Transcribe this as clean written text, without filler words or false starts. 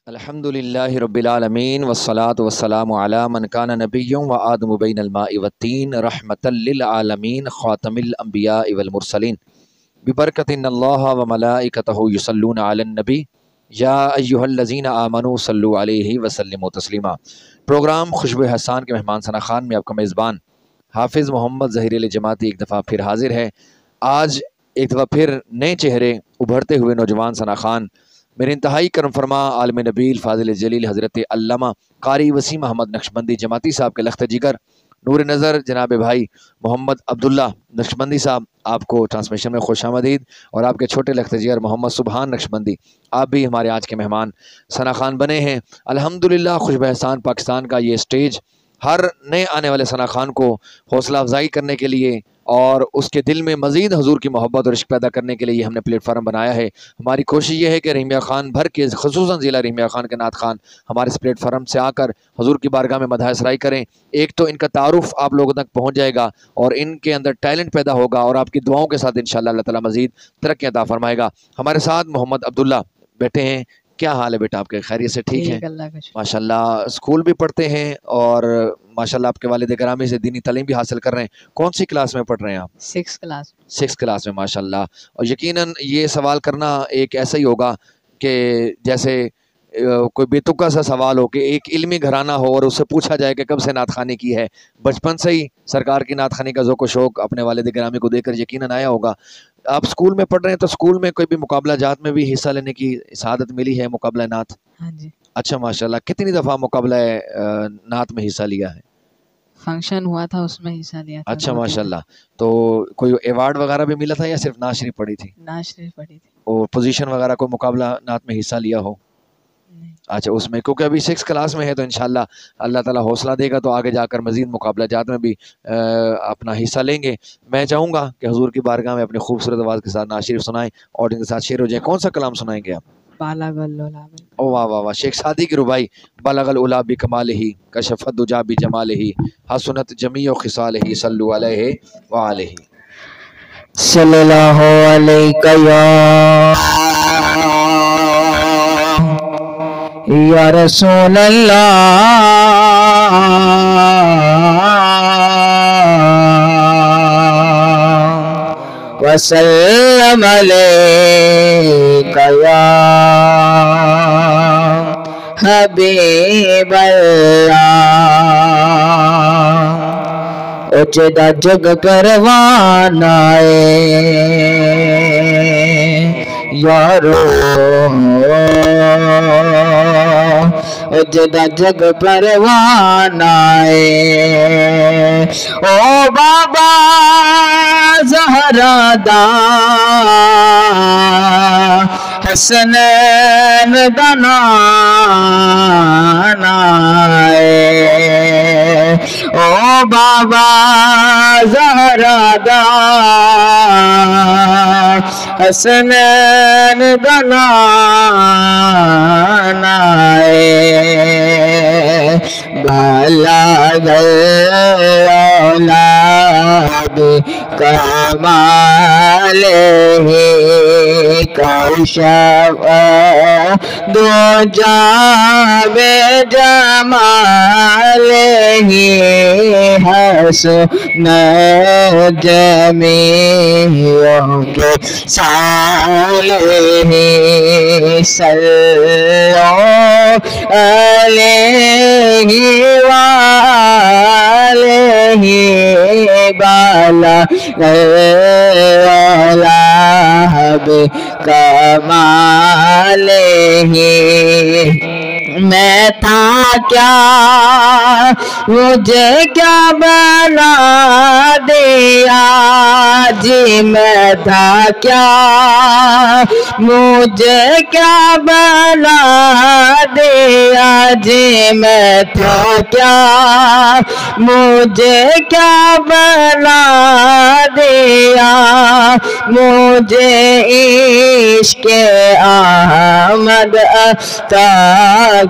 الحمدللہ رب العالمین والصلاة والسلام علی من کان نبی و آدم بین الماء والطین رحمتا للعالمین خاتم الانبیاء والمرسلین ببرکت ان اللہ و ملائکتہ یصلون علی النبی یا ایہا الذین آمنوا صلوا علیہ وسلموا تسلیما۔ پروگرام خوشبو حسان کے مہمان ثنا خان میں آپ کا میزبان حافظ محمد ظہیر علی جماعتی ایک دفعہ پھر حاضر ہے۔ آج ایک دفعہ پھر نئے چہرے ابھرتے ہوئے نوجوان ثنا خان میرے انتہائی کرم فرما عالم نبیل فاضل جلیل حضرت علامہ قاری وسیم احمد نقشبندی جماعتی صاحب کے لخت جگر نور نظر جناب بھائی محمد عبداللہ نقشبندی صاحب، آپ کو ٹرانسمیشن میں خوش آمدید، اور آپ کے چھوٹے لخت جگر محمد سبحان نقشبندی، آپ بھی ہمارے آج کے مہمان ثنا خان بنے ہیں۔ الحمدللہ خوشبو احسان پاکستان کا یہ سٹیج ہر نئے آنے والے ثنا خان کو حوصلہ افزائی کرنے کے لیے اور اس کے دل میں مزید حضور کی محبت اور عشق پیدا کرنے کے لیے ہم نے پلیٹ فارم بنایا ہے۔ ہماری کوشش یہ ہے کہ رحمیہ خان بھر کے خصوصاً ضلع رحمیہ خان کے نعت خان ہمارے اس پلیٹ فارم سے آ کر حضور کی بارگاہ میں مدح سرائی کریں۔ ایک تو ان کا تعارف آپ لوگوں تک پہنچ جائے گا اور ان کے اندر ٹیلنٹ پیدا ہوگا، اور آپ کی دعاؤں کے ساتھ انشاءاللہ اللہ تعالیٰ مزید ترقی عطا فرمائے گا۔ ہمارے ساتھ محمد عبداللہ بیٹھے ہیں۔ کیا حال ہے بیٹا آپ کے؟ خیریت سے ٹھیک ہے؟ ماشاءاللہ اسکول بھی پڑھتے ہیں اور ماشاءاللہ آپ کے والد گرامی سے دینی تعلیم بھی حاصل کر رہے ہیں۔ کون سی کلاس میں پڑھ رہے ہیں آپ؟ 6 کلاس میں ماشاءاللہ۔ اور یقیناً یہ سوال کرنا ایک ایسا ہی ہوگا کہ جیسے کوئی بے تکا سا سوال ہو کہ ایک علمی گھرانہ ہو اور اس سے پوچھا جائے کہ کب سے نعت خوانی کی ہے۔ بچپن سے ہی سرکار کی نعت خوانی کا ذوق و شوق اپنے والد گرامی کو دیکھ کر یقیناً آیا ہوگا۔ آپ اسکول میں پڑھ رہے ہیں تو اسکول میں کوئی بھی مقابلہ جات میں بھی حصہ لینے کی سعادت ملی ہے؟ مقابلہ نعت؟ ہاں جی۔ اچھا ماشاءاللہ، کتنی دفعہ مقابلہ نعت میں حصہ لیا ہے؟ فنکشن ہوا تھا اس میں حصہ لیا تھا۔ اچھا ماشاءاللہ، تو کوئی ایوارڈ وغیرہ بھی ملا تھا یا صرف نعت شریف پڑھی تھی؟ نعت شریف پڑھی تھی۔ اور پوزیشن وغیرہ کوئی مقابلہ نعت میں حصہ لیا ہو؟ اچھا اس میں، کیونکہ ابھی 6 کلاس میں ہے تو انشاءاللہ اللہ تعالیٰ حوصلہ دے گا تو آگے جا کر مزید مقابلہ جات میں بھی اپنا حصہ لیں گے۔ میں چاہوں گا کہ حضور کی بارگاہ میں اپنی خوبصورت آواز کے ساتھ نعت شریف سنائیں اور ان کے ساتھ شعر ہو جائیں۔ کون سا کلام سنائیں گے آپ؟ بالغ العلا۔ او واہ واہ واہ، شیخ سعدی کی ربائی۔ بالغ العلا بکمالہ کشف الدجا بجمالہ حسنت جمیع خصالہ صلوا علیہ وآلہ۔ صلی اللہ علیہ یا رسول اللہ وسلم علیک یا حبیب اللہ۔ اچھا جگ پروانہ یارو، اجدا جگ پروانہ او بابا زہرا دا حسنین دا نانا او بابا زہرا دا حسنین دا نانا بالغ العلا بکمالہ کشف الدجا بجمالہ حسنت جمیع خصالہ صلوا علیہ وآلہ بالغ العلا بکمالہ۔ میں تھا کیا مجھے کیا بنا دیا جی، میں تھا کیا مجھے کیا بنا دیا جی، میں تھا کیا مجھے کیا بنا دیا، مجھے عشق احمد عطا